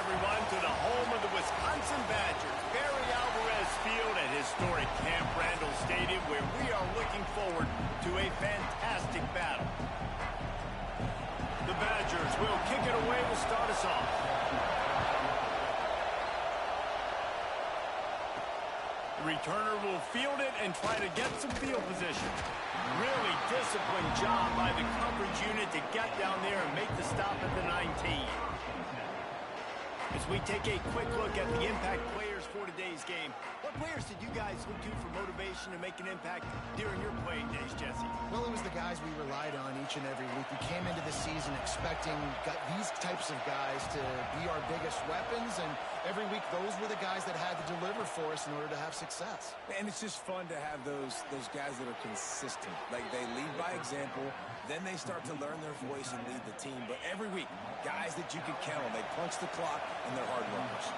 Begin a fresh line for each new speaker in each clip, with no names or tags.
everyone, to the home of the Wisconsin Badgers, Barry Alvarez Field at historic Camp Randall Stadium, where we are looking forward to a fantastic battle. The Badgers will kick it away to start us off. The returner will field it and try to get some field position. Really disciplined job by the coverage unit to get down there and make the stop at the 19. As we take a quick look at the impact players for today's game, what players did you guys look to for motivation to make an impact during your playing days, Jesse?
Well, it was the guys we relied on each and every week. We came into the season expecting these types of guys to be our biggest weapons, and every week those were the guys that had to deliver for us in order to have success.
And it's just fun to have those guys that are consistent. Like, they lead by example, then they start to learn their voice and lead the team. But every week, guys that you can count on, they punch the clock, and they're hard workers.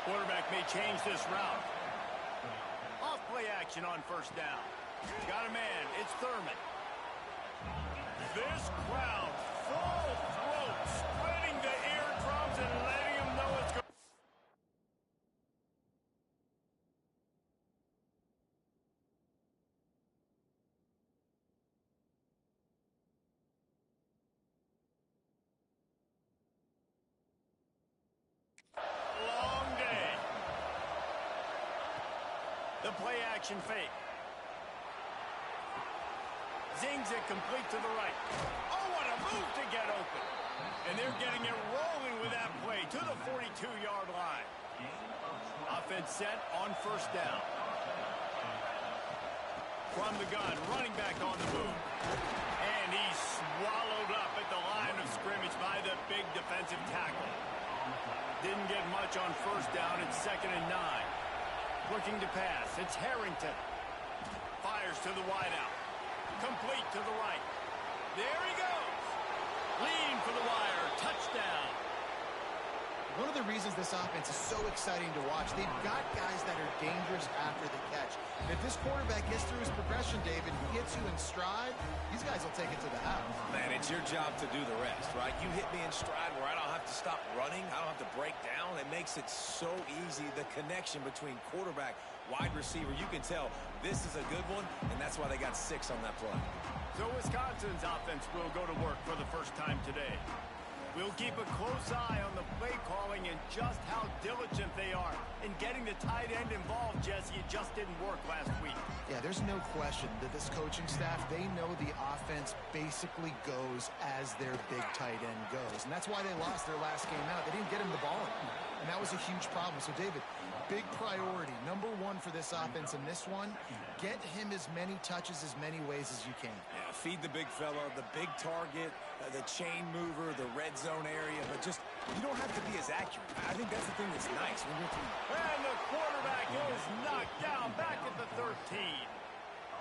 Quarterback may change this route. Off play action on first down. Got a man. It's Thurman. This crowd full throat, spreading the eardrums and letting them know it's going. Long day. The play action fake. Zings it complete to the right. Oh, what a move to get open. And they're getting it rolling with that play to the 42-yard line. Offense set on first down. From the gun, running back on the move. And he's swallowed up at the line of scrimmage by the big defensive tackle. Didn't get much on first down. It's 2nd and 9. Looking to pass. It's Harrington. Fires to the wideout. Complete to the right. There he goes. Lean for the wire. Touchdown.
One of the reasons this offense is so exciting to watch, they've got guys that are dangerous after the catch. And if this quarterback gets through his progression, David, he hits you in stride, these guys will take it to the house.
Man, it's your job to do the rest, right? You hit me in stride where I don't have to stop running. I don't have to break down. It makes it so easy. The connection between quarterback, wide receiver, you can tell this is a good one, and that's why they got 6 on that play.
So Wisconsin's offense will go to work for the first time today. We'll keep a close eye on the play calling and just how diligent they are in getting the tight end involved, Jesse. It just didn't work last week.
Yeah, there's no question that this coaching staff, they know the offense basically goes as their big tight end goes. And that's why they lost their last game out. They didn't get him the ball. And that was a huge problem. So, David, big priority, number 1 for this offense in this one, get him as many touches, as many ways as you can.
Yeah, feed the big fella, the big target, the chain mover, the red zone area, but just, you don't have to be as accurate. I think that's the thing that's nice.
And the quarterback is knocked down back at the 13.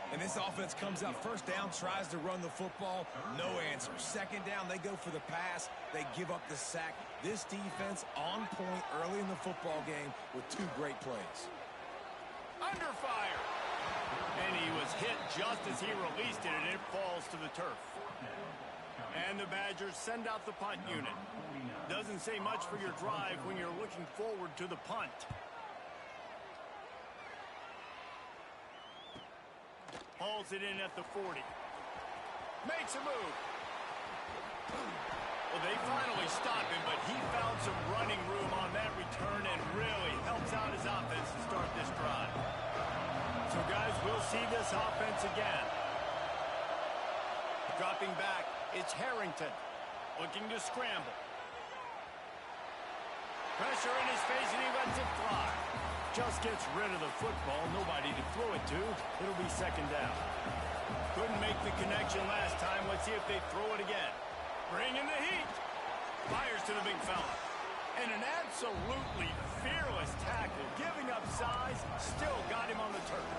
And this offense comes out first down, tries to run the football, no answer. Second down, they go for the pass, they give up the sack. This defense on point early in the football game with 2 great plays.
Under fire. And he was hit just as he released it, and it falls to the turf. And the Badgers send out the punt unit. Doesn't say much for your drive when you're looking forward to the punt. Hauls it in at the 40. Makes a move. Well, they finally stop him, but he found some running room on that return and really helps out his offense to start this drive. So, guys, we'll see this offense again. Dropping back, it's Harrington. Looking to scramble. Pressure in his face, and he lets it fly. Just gets rid of the football. Nobody to throw it to. It'll be 2nd down. Couldn't make the connection last time. Let's see if they throw it again. Bring in the heat. Fires to the big fella. And an absolutely fearless tackle. Giving up size. Still got him on the turf.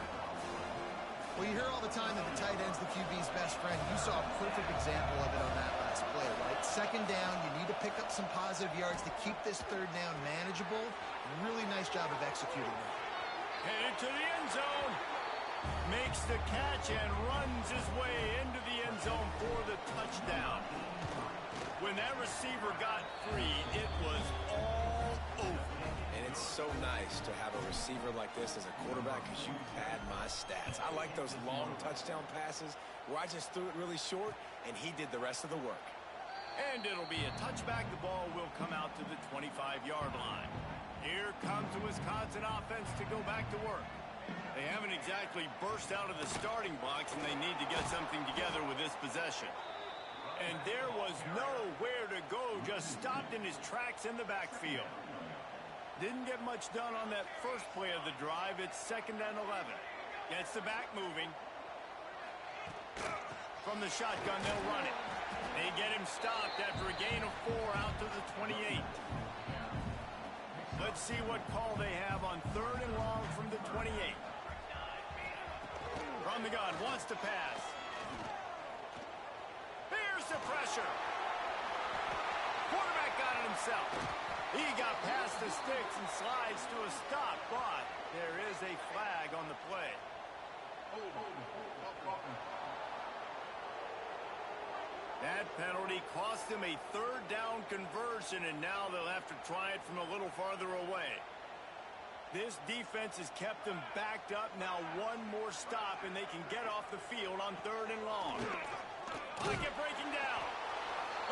Well, you hear all the time that the tight end's the QB's best friend. You saw a perfect example of it on that last play, right? 2nd down, you need to pick up some positive yards to keep this 3rd down manageable. Really nice job of executing that.
Headed to the end zone. Makes the catch and runs his way into the end zone for the touchdown. When that receiver got free, it was all over.
And it's so nice to have a receiver like this as a quarterback because you pad my stats. I like those long touchdown passes where I just threw it really short and he did the rest of the work.
And it'll be a touchback. The ball will come out to the 25-yard line. Here comes the Wisconsin offense to go back to work. They haven't exactly burst out of the starting blocks, and they need to get something together with this possession. And there was nowhere to go, just stopped in his tracks in the backfield. Didn't get much done on that first play of the drive. It's 2nd and 11. Gets the back moving. From the shotgun, they'll run it. They get him stopped after a gain of 4 out to the 28. Let's see what call they have on 3rd and long from the 28. From the gun, wants to pass. Here's the pressure. Quarterback got it himself. He got past the sticks and slides to a stop, but there is a flag on the play. That penalty cost him a 3rd down conversion, and now they'll have to try it from a little farther away. This defense has kept them backed up. Now one more stop, and they can get off the field on 3rd and long. Pocket breaking down.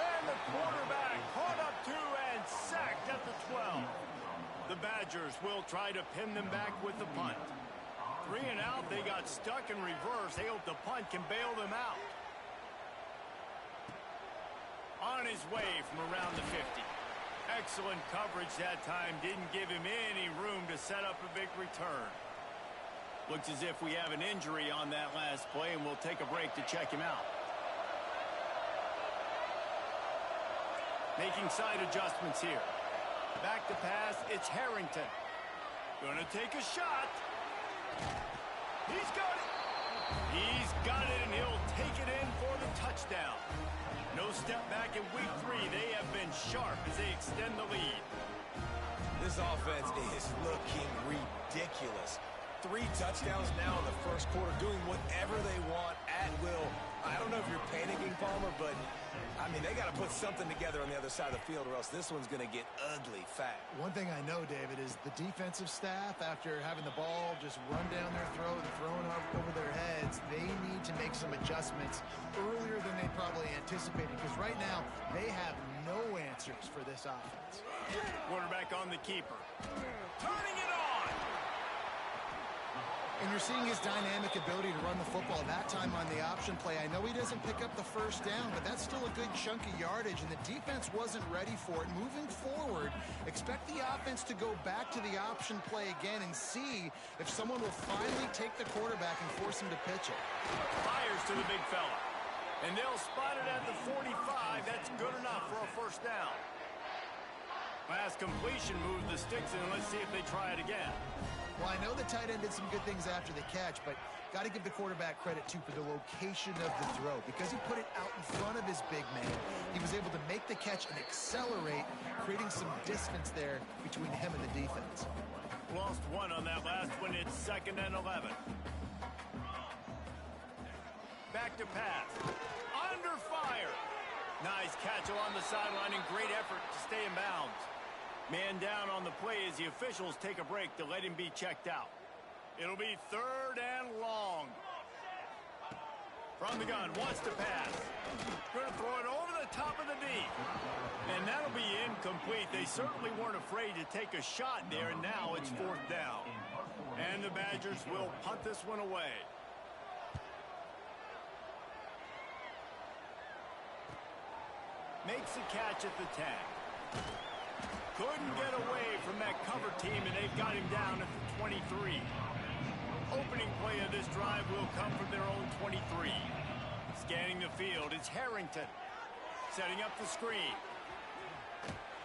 And the quarterback caught up to and sacked at the 12. The Badgers will try to pin them back with the punt. 3 and out, they got stuck in reverse. They hope the punt can bail them out. On his way from around the 50. Excellent coverage that time. Didn't give him any room to set up a big return. Looks as if we have an injury on that last play, and we'll take a break to check him out. Making side adjustments here. Back to pass, it's Harrington. Gonna take a shot. He's got it. He's got it, and he'll take it in for the touchdown. No step back in week 3. They have been sharp as they extend the lead.
This offense is looking ridiculous. 3 touchdowns now in the first quarter, doing whatever they want at will. I don't know if you're panicking, Palmer, but, I mean, they got to put something together on the other side of the field or else this one's going to get ugly fast.
One thing I know, David, is the defensive staff, after having the ball just run down their throat and thrown up over their heads, they need to make some adjustments earlier than they probably anticipated, because right now they have no answers for this offense.
Quarterback on the keeper. Turning it on.
And you're seeing his dynamic ability to run the football. That time on the option play, I know he doesn't pick up the first down, but that's still a good chunk of yardage, and the defense wasn't ready for it. Moving forward, expect the offense to go back to the option play again and see if someone will finally take the quarterback and force him to pitch it.
Fires to the big fella. And they'll spot it at the 45. That's good enough for a first down. Last completion moved the sticks in. Let's see if they try it again.
Well, I know the tight end did some good things after the catch, but got to give the quarterback credit, too, for the location of the throw. Because he put it out in front of his big man, he was able to make the catch and accelerate, creating some distance there between him and the defense.
Lost 1 on that last one. It's 2nd and 11. Back to pass. Under fire. Nice catch along the sideline and great effort to stay in bounds. Man down on the play as the officials take a break to let him be checked out. It'll be 3rd and long. From the gun, wants to pass. Going to throw it over the top of the D. And that'll be incomplete. They certainly weren't afraid to take a shot there, and now it's 4th down. And the Badgers will punt this one away. Makes the catch at the 10. Couldn't get away from that cover team, and they've got him down at the 23. Opening play of this drive will come from their own 23. Scanning the field, it's Harrington. Setting up the screen.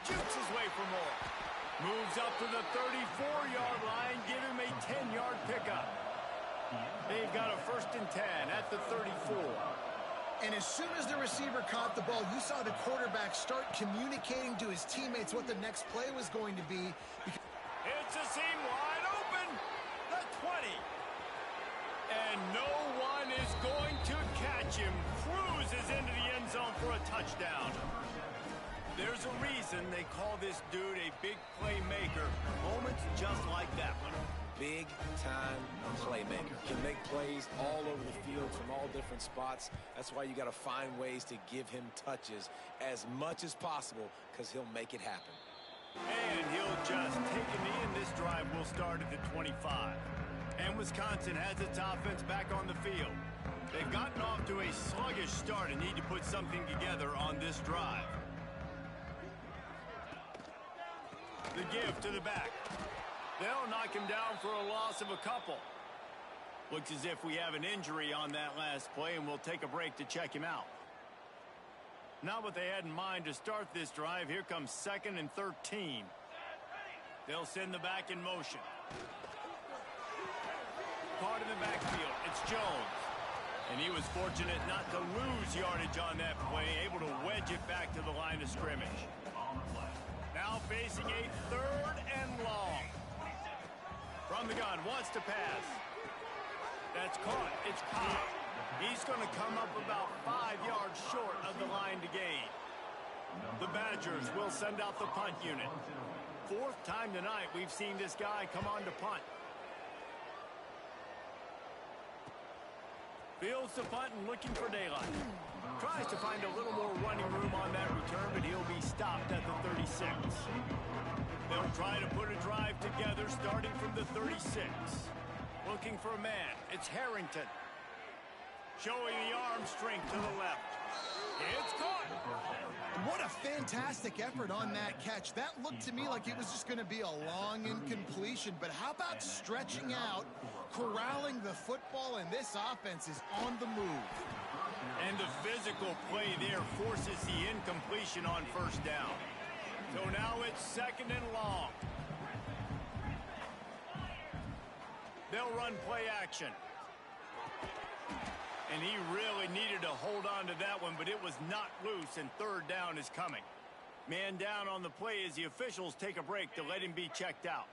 Jukes his way for more. Moves up to the 34-yard line, give him a 10-yard pickup. They've got a 1st and 10 at the 34.
And as soon as the receiver caught the ball, you saw the quarterback start communicating to his teammates what the next play was going to be.
It's a seam wide open. The 20. And no one is going to catch him. Cruises into the end zone for a touchdown. There's a reason they call this dude a big playmaker. Moments just like that one.
Big-time playmaker. Can make plays all over the field from all different spots. That's why you got to find ways to give him touches as much as possible because he'll make it happen.
And he'll just take a knee, and this drive will start at the 25. And Wisconsin has its offense back on the field. They've gotten off to a sluggish start and need to put something together on this drive. The give to the back. They'll knock him down for a loss of a couple. Looks as if we have an injury on that last play, and we'll take a break to check him out. Not what they had in mind to start this drive. Here comes 2nd and 13. They'll send the back in motion. Caught in the backfield. It's Jones. And he was fortunate not to lose yardage on that play, able to wedge it back to the line of scrimmage. Now facing a 3rd and long. From the gun, wants to pass. That's caught. It's Cobb. He's going to come up about 5 yards short of the line to gain. The Badgers will send out the punt unit. 4th time tonight we've seen this guy come on to punt. Fields the punt and looking for daylight. Tries to find a little more running room on that return, but he'll be stopped at the 36. They'll try to put a drive together starting from the 36. Looking for a man. It's Harrington. Showing the arm strength to the left. It's caught.
What a fantastic effort on that catch. That looked to me like it was just going to be a long incompletion, but how about stretching out, corralling the football, and this offense is on the move.
And the physical play there forces the incompletion on 1st down. So now it's 2nd and long. They'll run play action. And he really needed to hold on to that one, but it was not loose, and 3rd down is coming. Man down on the play as the officials take a break to let him be checked out.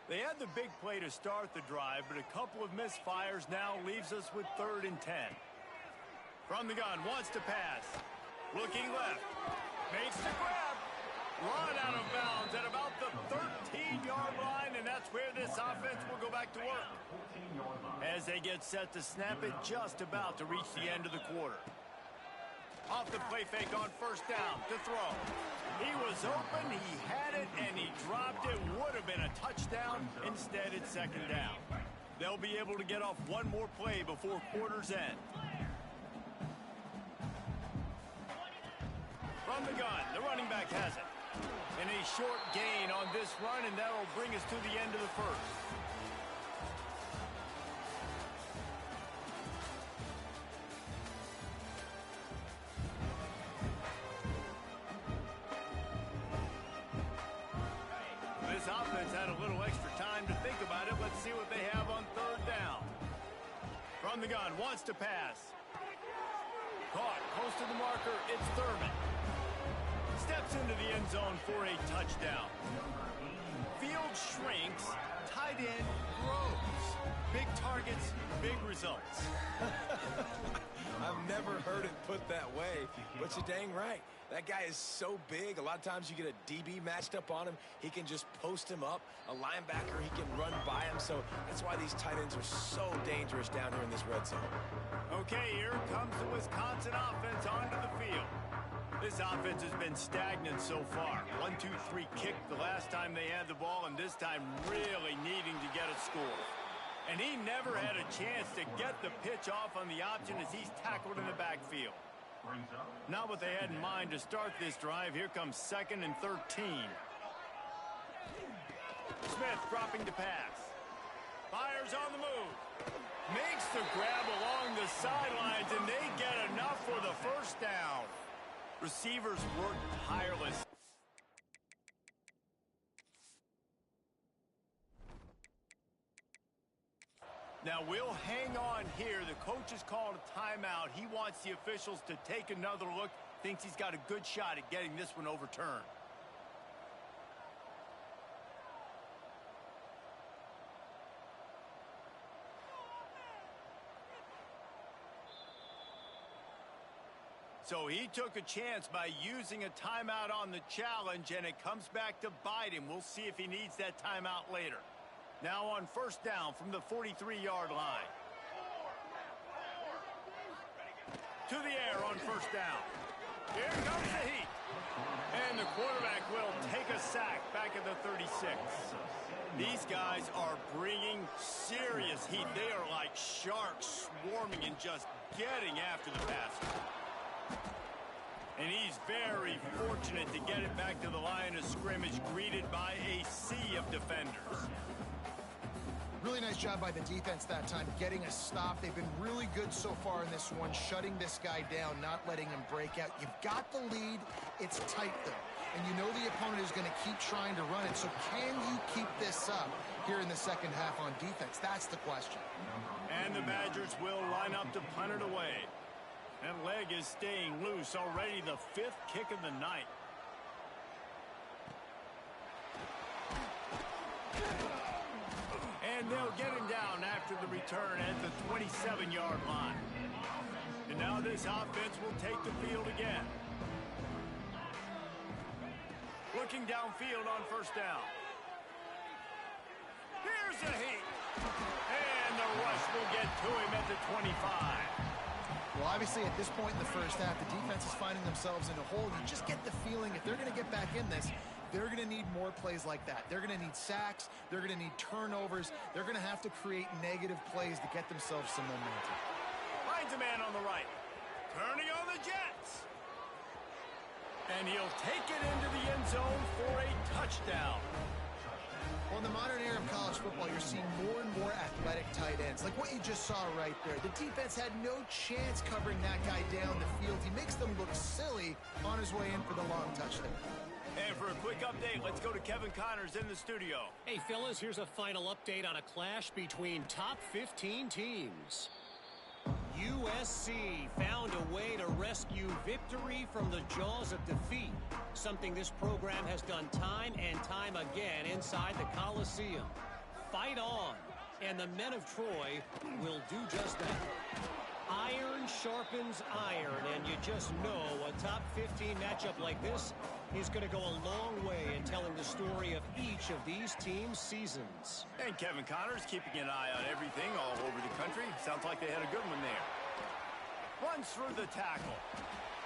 They had the big play to start the drive, but a couple of misfires now leaves us with 3rd and 10. From the gun, wants to pass. Looking left. Makes the grab. Run out of bounds at about the 13-yard line, and that's where this offense will go back to work. As they get set to snap it, just about to reach the end of the quarter. Off the play fake on 1st down to throw. He was open, he had it, and he dropped it. Would have been a touchdown. Instead, it's 2nd down. They'll be able to get off one more play before quarter's end. From the gun, the running back has it. And a short gain on this run, and that'll bring us to the end of the 1st. This offense had a little extra time to think about it. Let's see what they have on 3rd down. From the gun, wants to pass. Caught, close to the marker, it's Thurman. Steps into the end zone for a touchdown. Field shrinks, tight end grows. Big targets, big results.
I've never heard it put that way, but you're dang right. That guy is so big. A lot of times you get a DB matched up on him. He can just post him up. A linebacker, he can run by him. So that's why these tight ends are so dangerous down here in this red zone.
Okay, here comes the Wisconsin offense onto the field. This offense has been stagnant so far. 1-2-3 kick the last time they had the ball, and this time really needing to get a score. And he never had a chance to get the pitch off on the option as he's tackled in the backfield. Not what they had in mind to start this drive. Here comes 2nd and 13. Smith dropping to pass. Fires on the move. Makes the grab along the sidelines, and they get enough for the 1st down. Receivers work tireless. Now we'll hang on here. The coach has called a timeout. He wants the officials to take another look. Thinks he's got a good shot at getting this one overturned. So he took a chance by using a timeout on the challenge, and it comes back to bite him. We'll see if he needs that timeout later. Now on first down from the 43-yard line. To the air on first down. Here comes the heat. And the quarterback will take a sack back at the 36. These guys are bringing serious heat. They are like sharks swarming and just getting after the passer. And he's very fortunate to get it back to the line of scrimmage, greeted by a sea of defenders.
Really nice job by the defense that time, getting a stop. They've been really good so far in this one, shutting this guy down, not letting him break out. You've got the lead. It's tight, though. And you know the opponent is going to keep trying to run it. So can you keep this up here in the second half on defense? That's the question.
And the Badgers will line up to punt it away. That leg is staying loose. Already the 5th kick of the night. And they'll get him down after the return at the 27-yard line. And now this offense will take the field again. Looking downfield on first down. Here's the heat. And the rush will get to him at the 25.
Well, obviously, at this point in the first half, the defense is finding themselves in a hole. You just get the feeling if they're going to get back in this, they're going to need more plays like that. They're going to need sacks. They're going to need turnovers. They're going to have to create negative plays to get themselves some momentum.
Finds a man on the right. Turning on the Jets. And he'll take it into the end zone for a touchdown.
Well, in the modern era of college football, you're seeing more and more athletic tight ends, like what you just saw right there. The defense had no chance covering that guy down the field. He makes them look silly on his way in for the long touchdown.
And for a quick update, let's go to Kevin Connors in the studio.
Hey, fellas, here's a final update on a clash between top 15 teams. USC found a way to rescue victory from the jaws of defeat, something this program has done time and time again inside the Coliseum. Fight on, and the men of Troy will do just that. Iron sharpens iron, and you just know a top 15 matchup like this is going to go a long way in telling the story of each of these teams' seasons.
And Kevin Connors keeping an eye on everything all over the country. Sounds like they had a good one there. Runs through the tackle.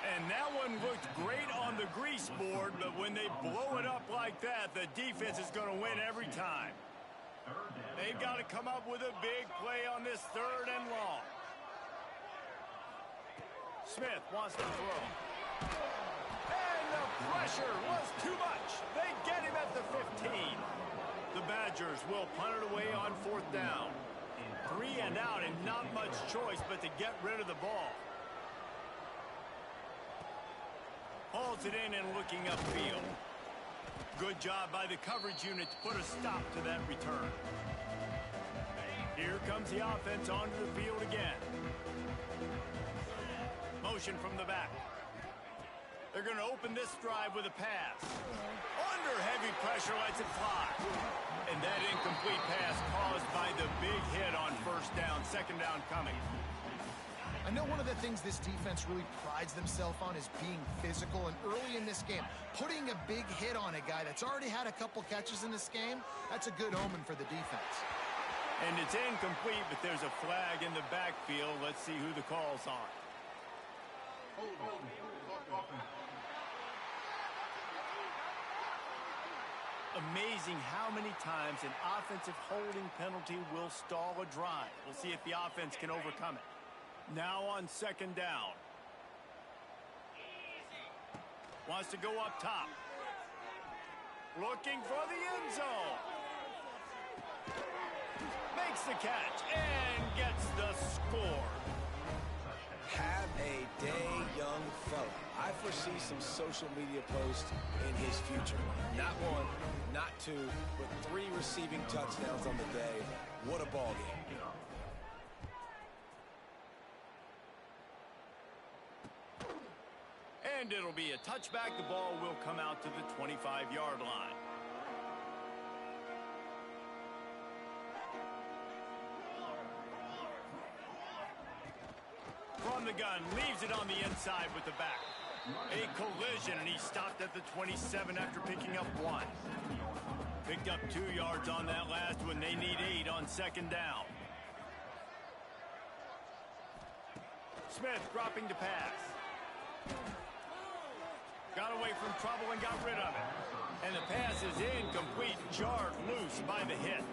And that one looked great on the grease board, but when they blow it up like that, the defense is going to win every time. They've got to come up with a big play on this 3rd and long. Smith wants to throw. And the pressure was too much. They get him at the 15. The Badgers will punt it away on 4th down. 3 and out, and not much choice but to get rid of the ball. Hauls it in and looking upfield. Good job by the coverage unit to put a stop to that return. Here comes the offense onto the field again. Motion from the back. They're going to open this drive with a pass. Under heavy pressure, lets it fly. And that incomplete pass caused by the big hit on first down, 2nd down coming.
I know one of the things this defense really prides themselves on is being physical, and early in this game, putting a big hit on a guy that's already had a couple catches in this game, that's a good omen for the defense.
And it's incomplete, but there's a flag in the backfield. Let's see who the call's on. Amazing how many times an offensive holding penalty will stall a drive. We'll see if the offense can overcome it. Now on 2nd down. Wants to go up top. Looking for the end zone. Makes the catch and gets the score.
Have a day, young fella. I foresee some social media posts in his future. Not 1, not 2, but 3 receiving touchdowns on the day. What a ball game.
And it'll be a touchback. The ball will come out to the 25-yard line. From the gun, leaves it on the inside with the back. A collision, and he stopped at the 27 after picking up 1. Picked up 2 yards on that last one. They need 8 on second down. Smith dropping to pass. Got away from trouble and got rid of it. And the pass is incomplete, jarred loose by the hit.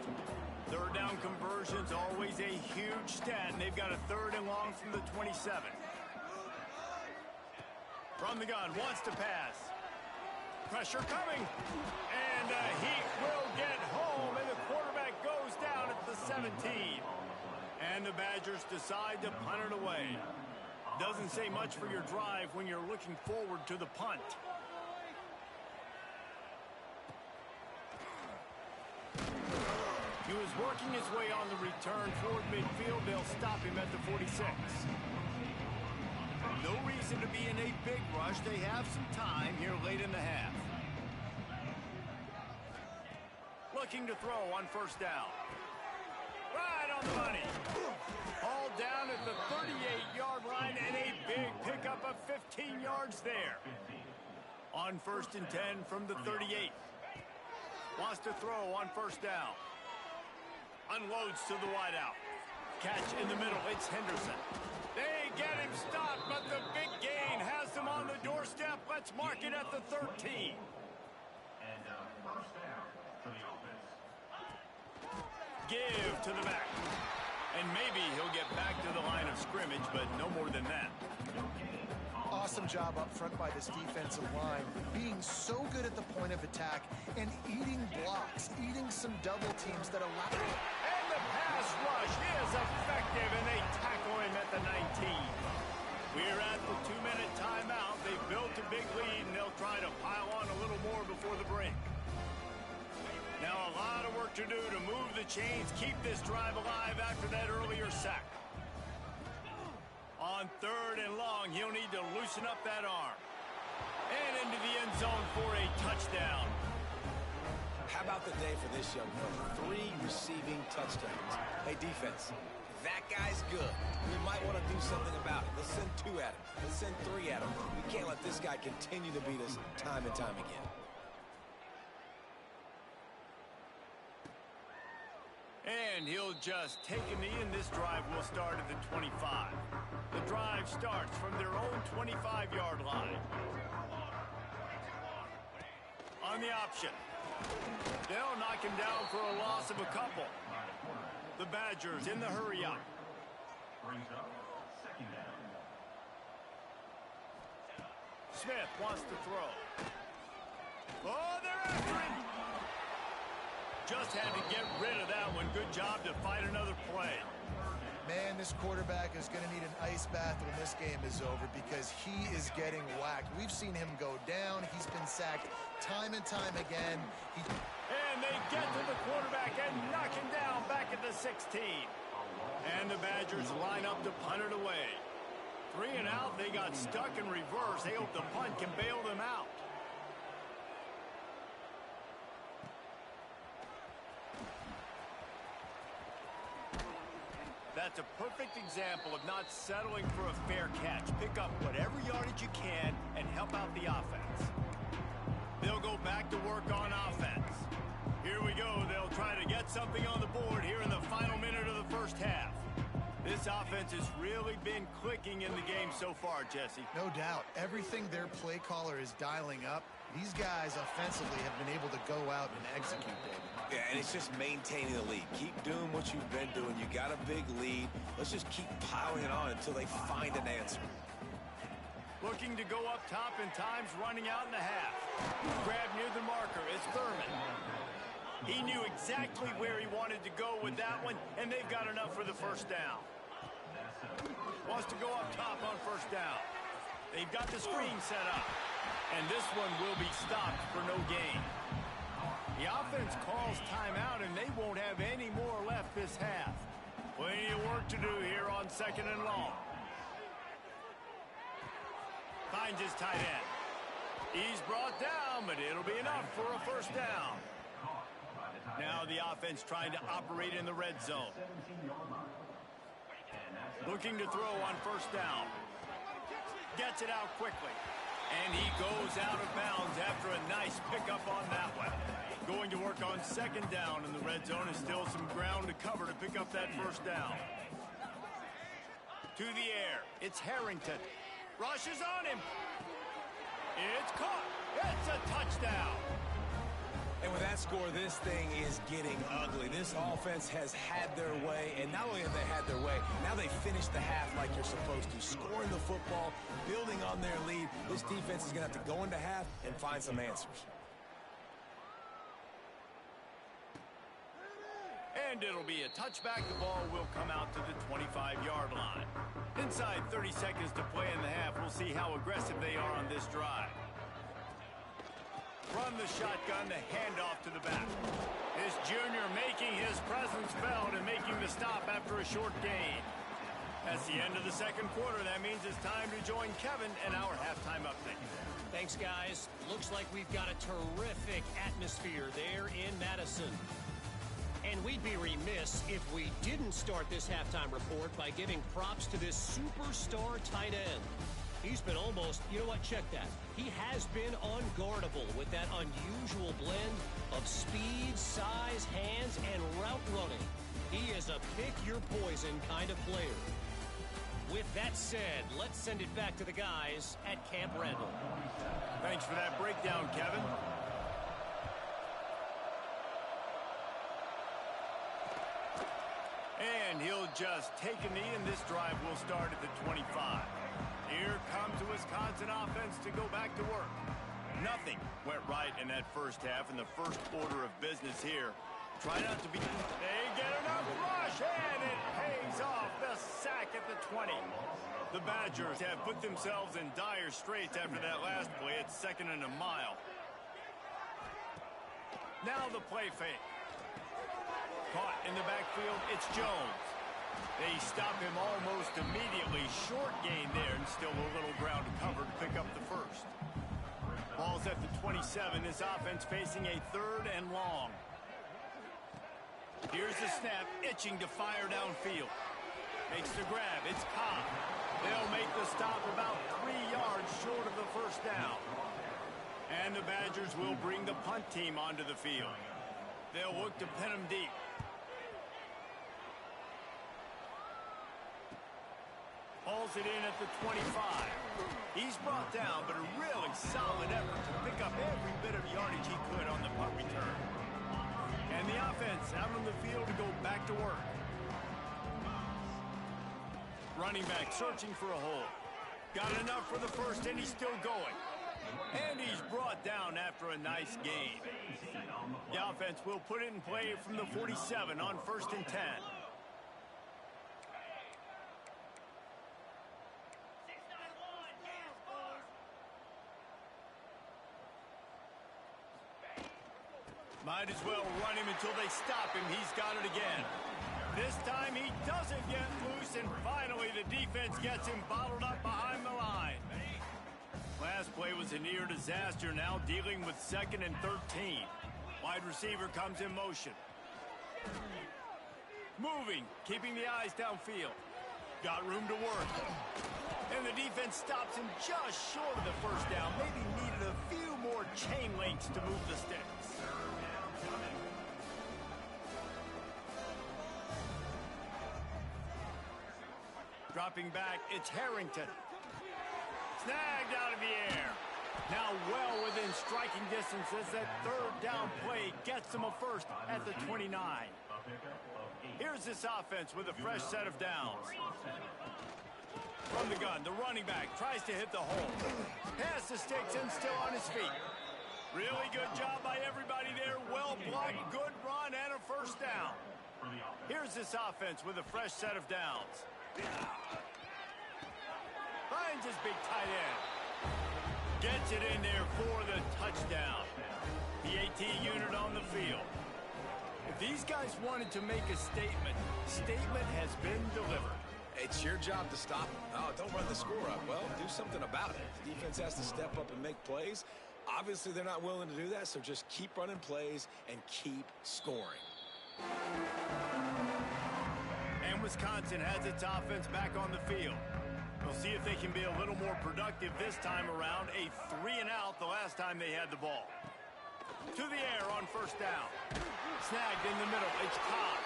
Third down conversion's always a huge stat, and they've got a 3rd and long from the 27. From the gun, wants to pass. Pressure coming. And he will get home, and the quarterback goes down at the 17. And the Badgers decide to punt it away. Doesn't say much for your drive when you're looking forward to the punt. He was working his way on the return toward midfield. They'll stop him at the 46. No reason to be in a big rush. They have some time here late in the half. Looking to throw on first down. Right on the money. Hauled down at the 38-yard line, and a big pickup of 15 yards there. On 1st and 10 from the 38. Wants to throw on first down. Unloads to the wideout. Catch in the middle. It's Henderson. They get him stopped, but the big gain has them on the doorstep. Let's mark it at the 13.
And first down for the offense.
Give to the back. And maybe he'll get back to the line of scrimmage, but no more than that.
Awesome job up front by this defensive line, being so good at the point of attack and eating blocks, eating some double teams that allow...
And the pass rush is effective, and they tackle him at the 19. We're at the 2-minute timeout. They built a big lead, and they'll try to pile on a little more before the break. Now a lot of work to do to move the chains, keep this drive alive after that earlier sack. On 3rd and long, he'll need to loosen up that arm. And into the end zone for a touchdown.
How about the day for this young fella? 3 receiving touchdowns. Hey, defense, that guy's good. We might want to do something about it. Let's send 2 at him. Let's send 3 at him. We can't let this guy continue to beat us time and time again.
And he'll just take a knee, and this drive will start at the 25. The drive starts from their own 25-yard line. On the option. They'll knock him down for a loss of a couple. The Badgers in the hurry up.
Brings up second down.
Smith wants to throw. Oh, they're after him. Just had to get rid of that one. Good job to fight another play.
Man, this quarterback is going to need an ice bath when this game is over because he is getting whacked. We've seen him go down. He's been sacked time and time again.
And they get to the quarterback and knock him down back at the 16. And the Badgers line up to punt it away. 3 and out. They got stuck in reverse. They hope the punt can bail them out. That's a perfect example of not settling for a fair catch. Pick up whatever yardage you can and help out the offense. They'll go back to work on offense. Here we go. They'll try to get something on the board here in the final minute of the first half. This offense has really been clicking in the game so far, Jesse.
No doubt. Everything their play caller is dialing up, these guys offensively have been able to go out and execute, David.
Yeah, and it's just maintaining the lead. Keep doing what you've been doing. You got a big lead. Let's just keep piling it on until they find an answer.
Looking to go up top, and time's running out in the half. Grab near the marker. It's Thurman. He knew exactly where he wanted to go with that one, and they've got enough for the first down. Wants to go up top on first down. They've got the screen set up, and this one will be stopped for no gain. The offense calls timeout, and they won't have any more left this half. Plenty of work to do here on 2nd and long. Finds his tight end. He's brought down, but it'll be enough for a first down. Now the offense trying to operate in the red zone. Looking to throw on first down. Gets it out quickly. And he goes out of bounds after a nice pickup on that one. Going to work on second down in the red zone. Is still some ground to cover to pick up that first down. To the air. It's Harrington. Rushes on him. It's caught. It's a touchdown.
And with that score, this thing is getting ugly. This offense has had their way, and not only have they had their way, now they finish the half like you're supposed to, scoring the football, building on their lead. This defense is going to have to go into half and find some answers.
And it'll be a touchback. The ball will come out to the 25-yard line. Inside 30 seconds to play in the half. We'll see how aggressive they are on this drive. Run the shotgun, the handoff to the back. This junior making his presence felt and making the stop after a short gain. That's the end of the second quarter. That means it's time to join Kevin in our halftime update.
Thanks, guys. Looks like we've got a terrific atmosphere there in Madison. And we'd be remiss if we didn't start this halftime report by giving props to this superstar tight end. He's been almost, you know what, check that. He has been unguardable with that unusual blend of speed, size, hands, and route running. He is a pick-your-poison kind of player. With that said, let's send it back to the guys at Camp Randall.
Thanks for that breakdown, Kevin. And he'll just take a knee, and this drive will start at the 25. Here comes the Wisconsin offense to go back to work. Nothing went right in that first half in the first order of business here. Try not to be... They get enough rush, and it pays off. The sack at the 20. The Badgers have put themselves in dire straits after that last play. It's second and a mile. Now the play fake. Caught in the backfield, it's Jones. They stop him almost immediately. Short gain there, and still a little ground to cover to pick up the first. Ball's at the 27. This offense facing a third and long. Here's the snap, itching to fire downfield. Makes the grab, it's Cobb. They'll make the stop about 3 yards short of the first down. And the Badgers will bring the punt team onto the field. They'll look to pin them deep. Hauls it in at the 25. He's brought down, but a really solid effort to pick up every bit of yardage he could on the punt return. And the offense out on the field to go back to work. Running back searching for a hole. Got enough for the first, and he's still going. And he's brought down after a nice gain. The offense will put it in play from the 47 on 1st and 10. Might as well run him until they stop him. He's got it again. This time he doesn't get loose, and finally the defense gets him bottled up behind the line. Last play was a near disaster, now dealing with 2nd and 13. Wide receiver comes in motion. Moving, keeping the eyes downfield. Got room to work. And the defense stops him just short of the first down. Maybe needed a few more chain links to move the sticks. Dropping back, it's Harrington. Snagged out of the air. Now well within striking distance as that third down play gets them a first at the 29. Here's this offense with a fresh set of downs. From the gun, the running back tries to hit the hole. Pass the sticks and still on his feet. Really good job by everybody there. Well blocked, good run, and a first down. Here's this offense with a fresh set of downs. Finds his big tight end. Gets it in there for the touchdown. The AT unit on the field. If these guys wanted to make a statement, statement has been delivered.
It's your job to stop them. Oh, don't run the score up. Well, do something about it. The defense has to step up and make plays. Obviously, they're not willing to do that, so just keep running plays and keep scoring.
And Wisconsin has its offense back on the field. We'll see if they can be a little more productive this time around. A 3-and-out the last time they had the ball. To the air on first down. Snagged in the middle. It's caught.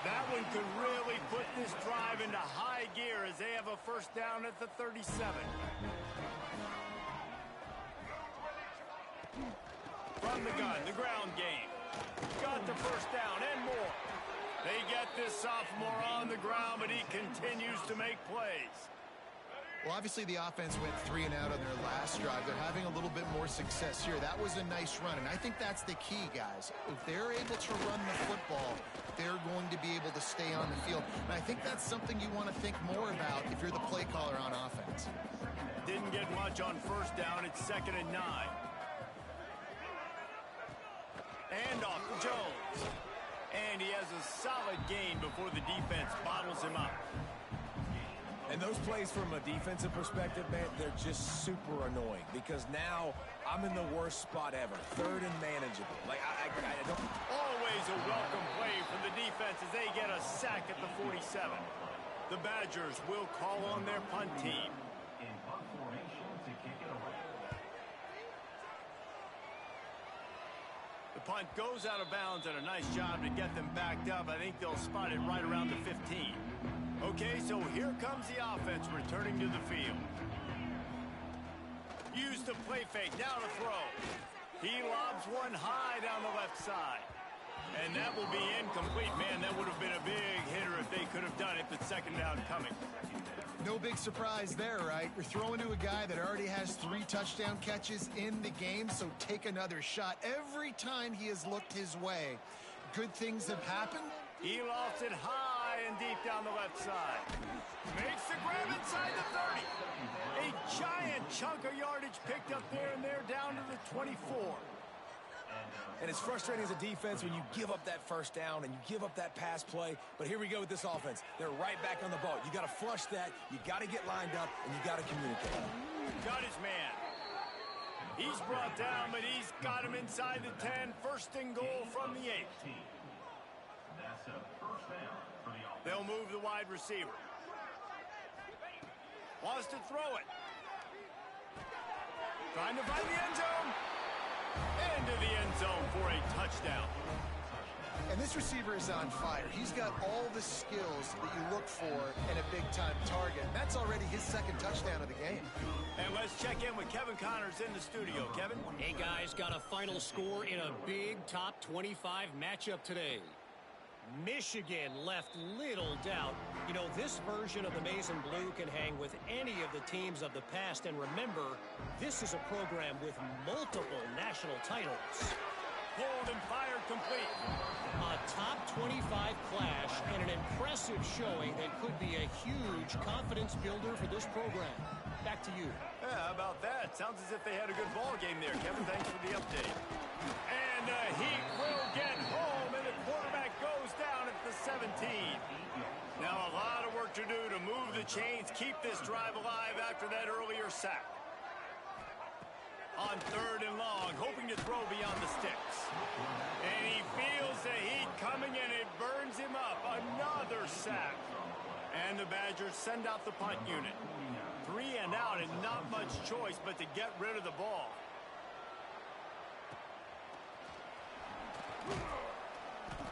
That one could really put this drive into high gear as they have a first down at the 37. From the gun, the ground game. Got the first down and more. They get this sophomore on the ground, but he continues to make plays.
Well, obviously the offense went 3-and-out on their last drive. They're having a little bit more success here. That was a nice run, and I think that's the key, guys. If they're able to run the football, they're going to be able to stay on the field. And I think that's something you want to think more about if you're the play caller on offense.
Didn't get much on first down. It's 2nd and 9. And off to Jones. And he has a solid gain before the defense bottles him up.
And those plays from a defensive perspective, man, they're just super annoying because now I'm in the worst spot ever. 3rd and manageable. Like, I don't...
Always a welcome play from the defense as they get a sack at the 47. The Badgers will call on their punt team.
In punt formation to kick it away.
The punt goes out of bounds, and a nice job to get them backed up. I think they'll spot it right around the 15. Okay, so here comes the offense returning to the field. Use the play fake, now to throw. He lobs one high down the left side. And that will be incomplete. Man, that would have been a big hitter if they could have done it, but 2nd down coming.
No big surprise there, right? You're throwing to a guy that already has 3 touchdown catches in the game, so take another shot. Every time he has looked his way, good things have happened.
He lofts it high and deep down the left side. Makes the grab inside the 30. A giant chunk of yardage picked up there, and they're down to the 24.
And it's frustrating as a defense when you give up that first down and you give up that pass play. But here we go with this offense. They're right back on the ball. You got to flush that. You got to get lined up, and you got to communicate.
Got his man. He's brought down, but he's got him inside the 10. 1st and goal from the 8.
That's a first down for the offense.
They'll move the wide receiver. Wants to throw it. Trying to find the end zone. Into the end zone for a touchdown.
And this receiver is on fire. He's got all the skills that you look for in a big-time target. That's already his 2nd touchdown of the game.
And let's check in with Kevin Connors in the studio. Kevin?
Hey, guys, got a final score in a big top 25 matchup today. Michigan left little doubt. You know, this version of the Maize and Blue can hang with any of the teams of the past. And remember, this is a program with multiple national titles.
Hold and fire complete.
A top 25 clash and an impressive showing that could be a huge confidence builder for this program. Back to you.
Yeah, how about that? Sounds as if they had a good ball game there, Kevin. Thanks for the update. And the Heat will get home, and the quarterback goes down at the 17. Now a lot of work to do to move the chains, keep this drive alive after that earlier sack. On 3rd and long, hoping to throw beyond the sticks. And he feels the heat coming, and it burns him up. Another sack. And the Badgers send out the punt unit. 3 and out, and not much choice but to get rid of the ball.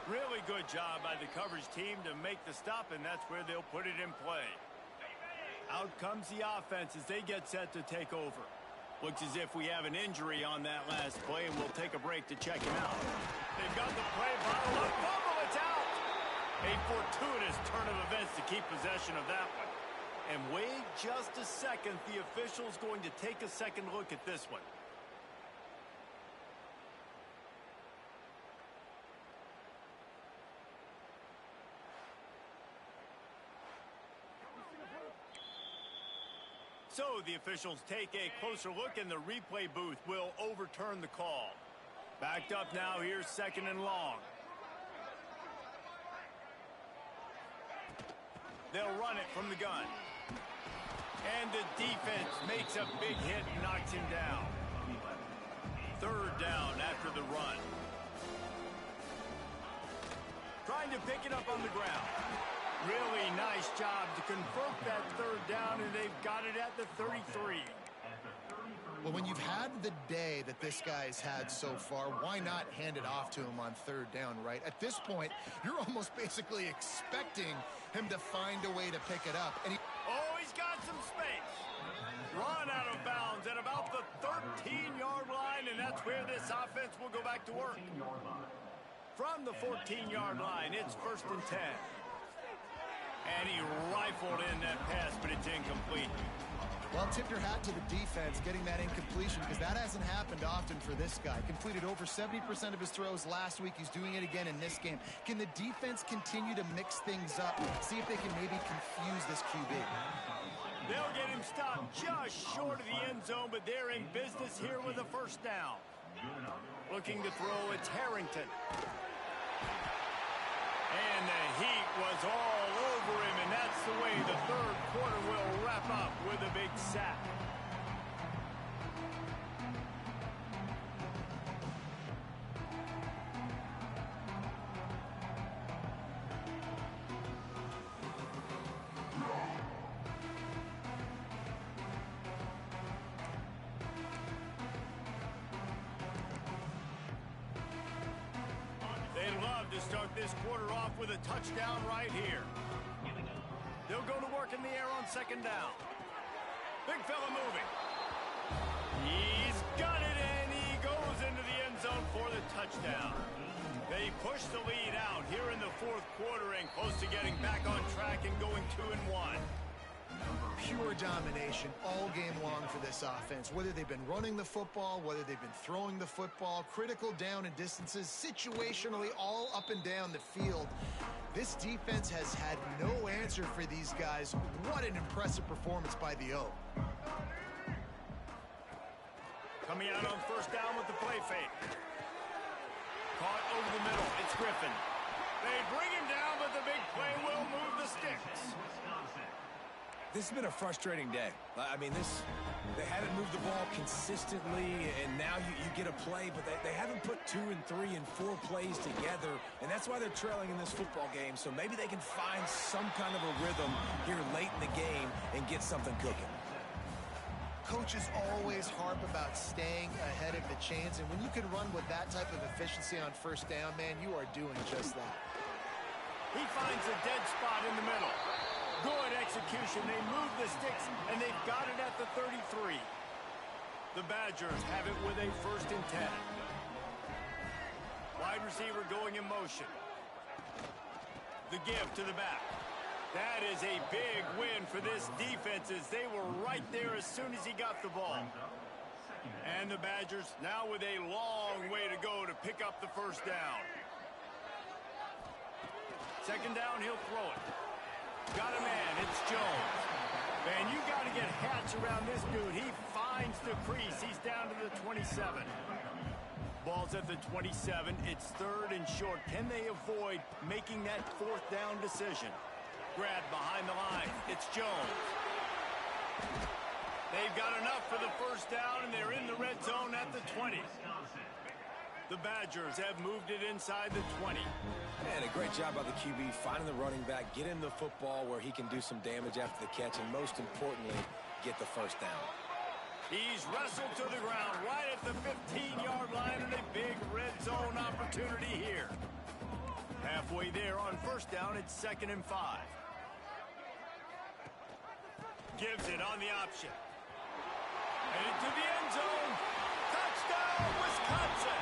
Really good job by the coverage team to make the stop, and that's where they'll put it in play. Out comes the offense as they get set to take over. Looks as if we have an injury on that last play, and we'll take a break to check him out. They've got the play bottled up. Fumble, it's out! A fortuitous turn of events to keep possession of that one. And wait just a second. The official's going to take a second look at this one. So the officials take a closer look, and the replay booth will overturn the call. Backed up now, here's 2nd and long. They'll run it from the gun. And the defense makes a big hit and knocks him down. 3rd down after the run. Trying to pick it up on the ground. Really nice job to convert that third down, and they've got it at the 33.
Well, when you've had the day that this guy's had so far, why not hand it off to him on third down, right? At this point, you're almost basically expecting him to find a way to pick it up. And
he's got some space. Run out of bounds at about the 13-yard line, and that's where this offense will go back to work. From the 14-yard line, it's 1st and 10. And he rifled in that pass, but it's incomplete.
Well, tip your hat to the defense getting that incompletion, because that hasn't happened often for this guy. Completed over 70% of his throws last week. He's doing it again in this game. Can the defense continue to mix things up? See if they can maybe confuse this QB.
They'll get him stopped just short of the end zone, but they're in business here with a 1st down. Looking to throw, it's Harrington. And the heat was all over him, and that's the way the 3rd quarter will wrap up with a big sack. They'd love to start this quarter off with a touchdown right here. They'll go to work in the air on 2nd down. Big fella moving. He's got it, and he goes into the end zone for the touchdown. They push the lead out here in the 4th quarter and close to getting back on track and going 2-1.
Pure domination all game long for this offense. Whether they've been running the football, whether they've been throwing the football, critical down and distances, situationally all up and down the field. This defense has had no answer for these guys. What an impressive performance by the O.
Coming out on 1st down with the play fake. Caught over the middle. It's Griffin. They bring him down, but the big play will move the sticks.
This has been a frustrating day. I mean, they haven't moved the ball consistently, and now you get a play, but they haven't put 2 and 3 and 4 plays together, and that's why they're trailing in this football game. So maybe they can find some kind of a rhythm here late in the game and get something cooking.
Coaches always harp about staying ahead of the chains, and when you can run with that type of efficiency on 1st down, man, you are doing just that.
He finds a dead spot in the middle. Good execution. They move the sticks, and they've got it at the 33. The Badgers have it with a 1st and 10. Wide receiver going in motion. The give to the back. That is a big win for this defense, as they were right there as soon as he got the ball. And the Badgers now with a long way to go to pick up the 1st down. 2nd down, he'll throw it. Got a man, it's Jones. Man, you got to get hats around this dude. He finds the crease. He's down to the 27. Ball's at the 27. It's 3rd and short. Can they avoid making that 4th down decision? Grab behind the line. It's Jones. They've got enough for the 1st down, and they're in the red zone at the 20. The Badgers have moved it inside the 20.
And a great job by the QB finding the running back, get him the football where he can do some damage after the catch, and most importantly, get the 1st down.
He's wrestled to the ground right at the 15-yard line, and a big red zone opportunity here. Halfway there on 1st down, it's 2nd and 5. Gives it on the option. Headed to the end zone. Touchdown, Wisconsin!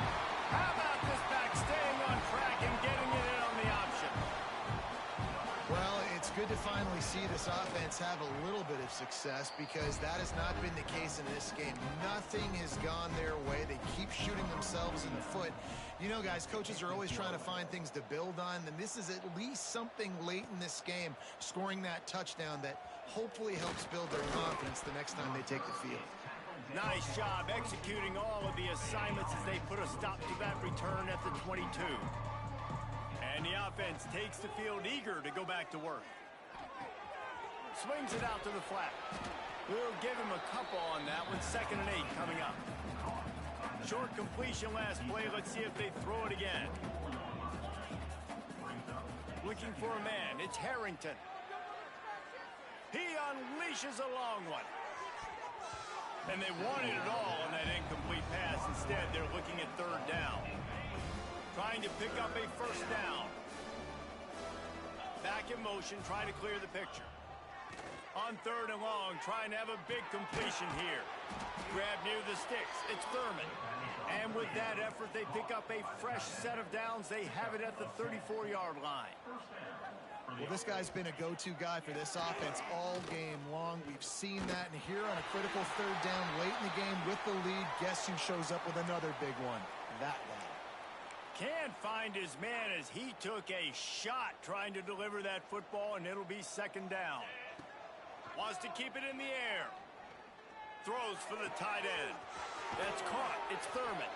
How about this back staying on track and getting it in on the option?
Well, it's good to finally see this offense have a little bit of success, because that has not been the case in this game. Nothing has gone their way. They keep shooting themselves in the foot. You know, guys, coaches are always trying to find things to build on, and this is at least something late in this game, scoring that touchdown that hopefully helps build their confidence the next time they take the field.
Nice job executing all of the assignments as they put a stop to that return at the 22. And the offense takes the field eager to go back to work. Swings it out to the flat. We'll give him a couple on that with 2nd and 8 coming up. Short completion last play. Let's see if they throw it again. Looking for a man. It's Harrington. He unleashes a long one. And they wanted it all on that incomplete pass. Instead, they're looking at third down. Trying to pick up a first down. Back in motion, trying to clear the picture. On third and long, trying to have a big completion here. Grab near the sticks. It's Thurman. And with that effort, they pick up a fresh set of downs. They have it at the 34-yard line.
Well, this guy's been a go-to guy for this offense all game long. We've seen that, and here on a critical third down late in the game with the lead, guess who shows up with another big one? That guy.
Can't find his man as he took a shot trying to deliver that football, and it'll be second down. Wants to keep it in the air. Throws for the tight end. That's caught. It's Thurman.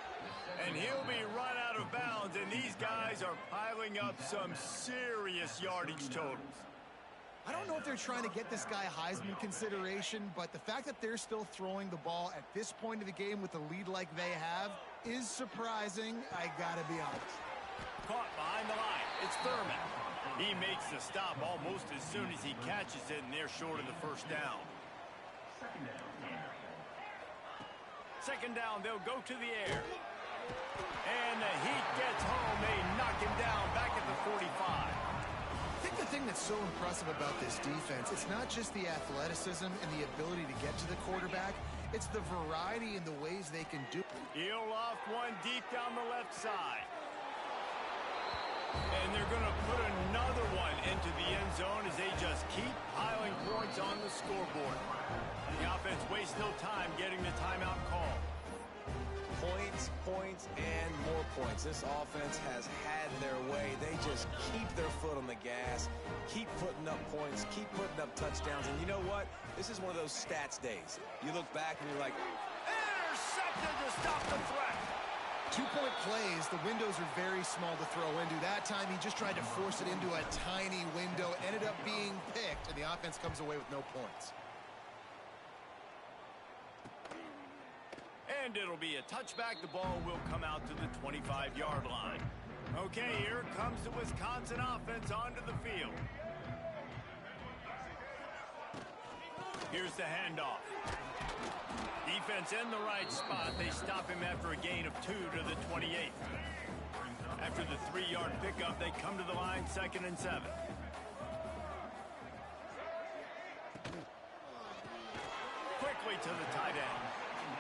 And he'll be run out of bounds, and these guys are piling up some serious yardage totals.
I don't know if they're trying to get this guy Heisman consideration, but the fact that they're still throwing the ball at this point of the game with a lead like they have is surprising, I gotta be honest.
Caught behind the line. It's Thurman. He makes the stop almost as soon as he catches it, and they're short of the first down. Second down, they'll go to the air. And the Heat gets home. They knock him down back at the 45.
I think the thing that's so impressive about this defense, it's not just the athleticism and the ability to get to the quarterback, it's the variety in the ways they can do it.
He'll loft one deep down the left side. And they're going to put another one into the end zone as they just keep piling points on the scoreboard. The offense wastes no time getting the timeout call.
Points, points, and more points. This offense has had their way. They just keep their foot on the gas, keep putting up points, keep putting up touchdowns. And you know what? This is one of those stats days. You look back and you're like,
intercepted to stop the threat.
2-point plays, the windows are very small to throw into. That time he just tried to force it into a tiny window, ended up being picked, and the offense comes away with no points.
And it'll be a touchback. The ball will come out to the 25-yard line. Okay, here comes the Wisconsin offense onto the field. Here's the handoff. Defense in the right spot. They stop him after a gain of 2 to the 28. After the 3-yard pickup, they come to the line, 2nd and 7. Quickly to the tight end.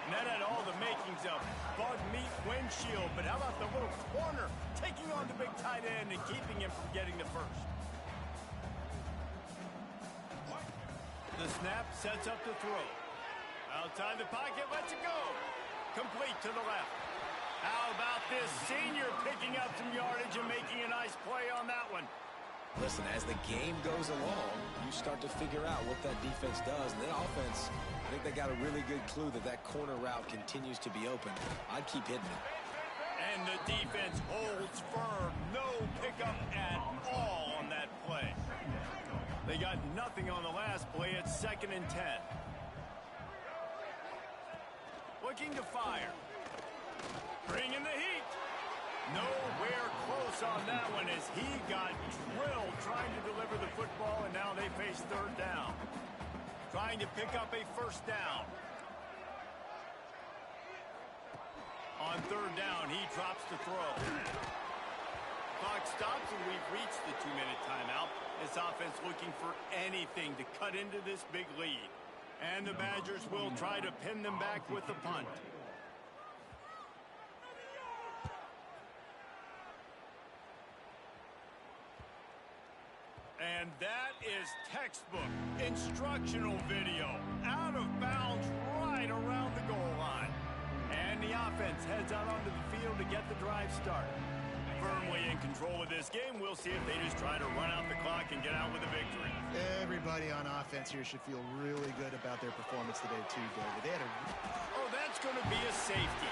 And that had all the makings of bug meat windshield, but how about the little corner taking on the big tight end and keeping him from getting the first? The snap sets up the throw. Outside the pocket, lets it go. Complete to the left. How about this senior picking up some yardage and making a nice play on that one?
listen, as the game goes along, you start to figure out what that defense does. And then offense, I think they got a really good clue that that corner route continues to be open. I'd keep hitting it.
And the defense holds firm. No pickup at all on that play. They got nothing on the last play. It's 2nd and 10. Looking to fire. Bringing the heat. Nowhere close on that one as he got drilled trying to deliver the football, and now they face 3rd down. Trying to pick up a 1st down. On 3rd down, he drops to throw. Clock stops, and we've reached the 2-minute timeout. This offense looking for anything to cut into this big lead. And the Badgers will try to pin them back with the punt. And that is textbook instructional video. Out of bounds right around the goal line. And the offense heads out onto the field to get the drive started. Firmly in control of this game. We'll see if they just try to run out the clock and get out with a victory.
Everybody on offense here should feel really good about their performance today, too, David. They had a...
Oh, that's going to be a safety.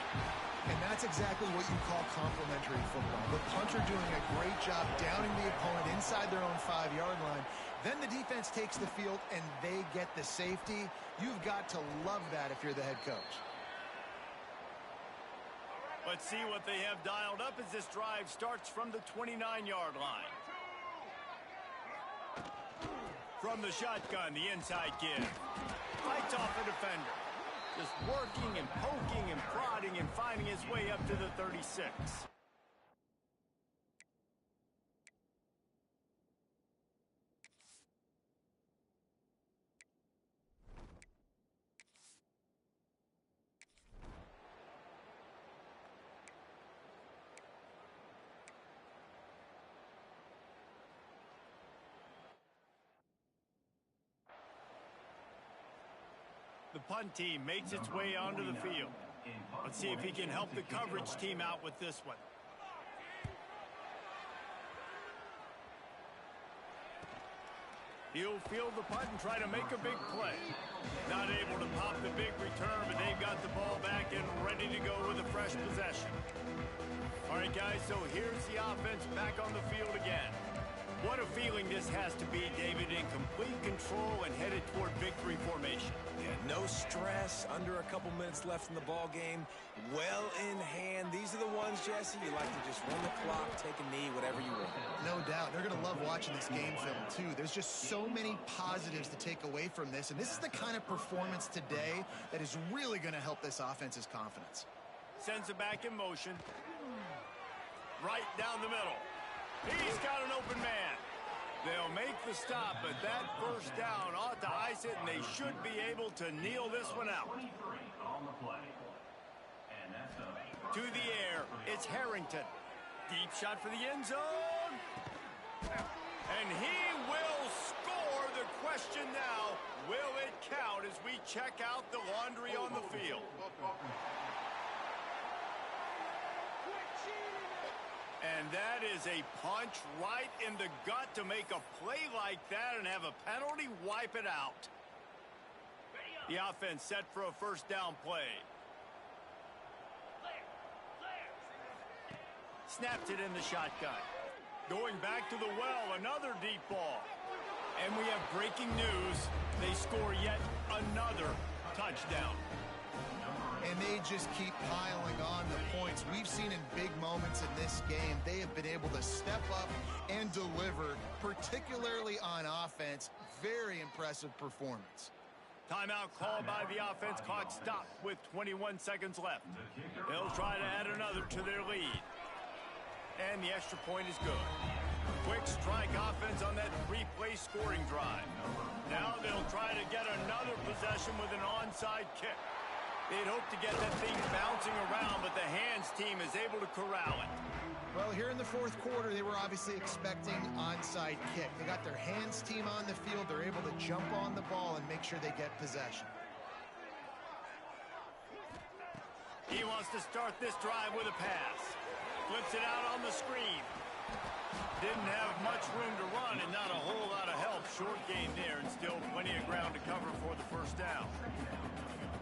And that's exactly what you call complementary football. The punter doing a great job downing the opponent inside their own 5-yard line. Then the defense takes the field and they get the safety. You've got to love that if you're the head coach.
Let's see what they have dialed up as this drive starts from the 29-yard line. From the shotgun, the inside give. Fights off a defender. Just working and poking and prodding and finding his way up to the 36. The punt team makes its way onto the field. Let's see if he can help the coverage team out with this one. He'll field the punt and try to make a big play. Not able to pop the big return, but they've got the ball back and ready to go with a fresh possession. All right, guys, so here's the offense back on the field again. What a feeling this has to be, David, in complete control and headed toward victory formation.
Yeah, no stress, under a couple minutes left in the ball game, well in hand. These are the ones, Jesse, you like to just run the clock, take a knee, whatever you want.
No doubt. They're going to love watching this game film, too. There's just so many positives to take away from this, and this is the kind of performance today that is really going to help this offense's confidence.
Sends it back in motion. Right down the middle. He's got an open man. They'll make the stop, but that first down ought to ice it, and they should be able to kneel this one out.
23 on the play. And that's
To the air, it's Harrington. Deep shot for the end zone. And he will score. The question now, will it count as we check out the laundry on the field? And that is a punch right in the gut to make a play like that and have a penalty wipe it out. The offense set for a first down play. Snaps it in the shotgun. Going back to the well, another deep ball. And we have breaking news. They score yet another touchdown.
And they just keep piling on the points. We've seen in big moments in this game, they have been able to step up and deliver, particularly on offense. Very impressive performance.
Timeout called by the offense, clock stopped with 21 seconds left. They'll try to add another to their lead. And the extra point is good. Quick strike offense on that three-play scoring drive. Now they'll try to get another possession with an onside kick. They'd hope to get that thing bouncing around, but the hands team is able to corral it.
Well, here in the fourth quarter, they were obviously expecting onside kick. They got their hands team on the field. They're able to jump on the ball and make sure they get possession.
He wants to start this drive with a pass. Flips it out on the screen. Didn't have much room to run and not a whole lot of help. Short game there and still plenty of ground to cover for the first down.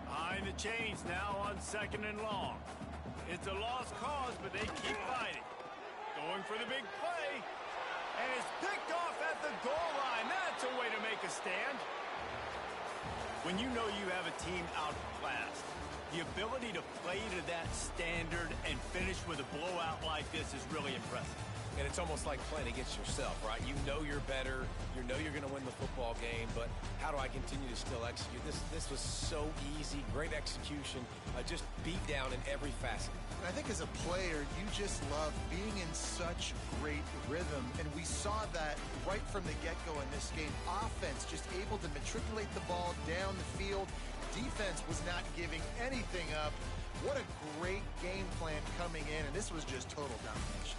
Behind the chains now on second and long. It's a lost cause, but they keep fighting. Going for the big play. And it's picked off at the goal line. That's a way to make a stand. When you know you have a team outclassed, the ability to play to that standard and finish with a blowout like this is really impressive.
And it's almost like playing against yourself, right? You know you're better. You know you're going to win the football game, but how do I continue to still execute? This was so easy. Great execution. Just beat down in every facet.
I think as a player, you just love being in such great rhythm, and we saw that right from the get-go in this game. Offense just able to matriculate the ball down the field. Defense was not giving anything up. What a great game plan coming in, and this was just total domination.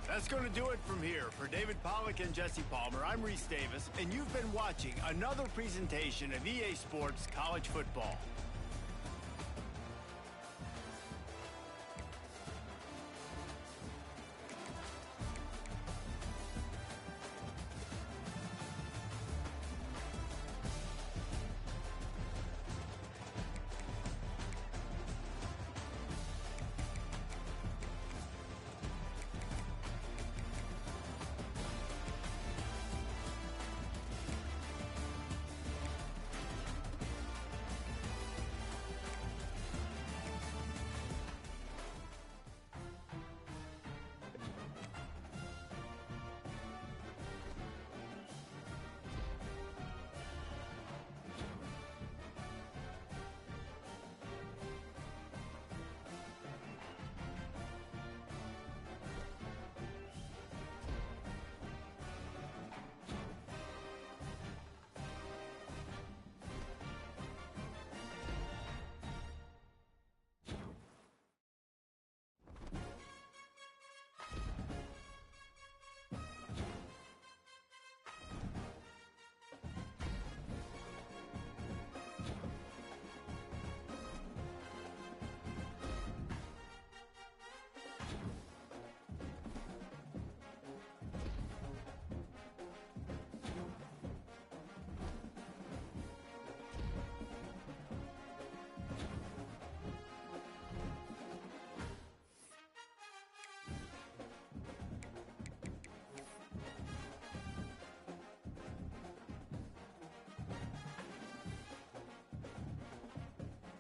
That's going to do it from here. For David Pollack and Jesse Palmer, I'm Reese Davis, and you've been watching another presentation of EA Sports College Football.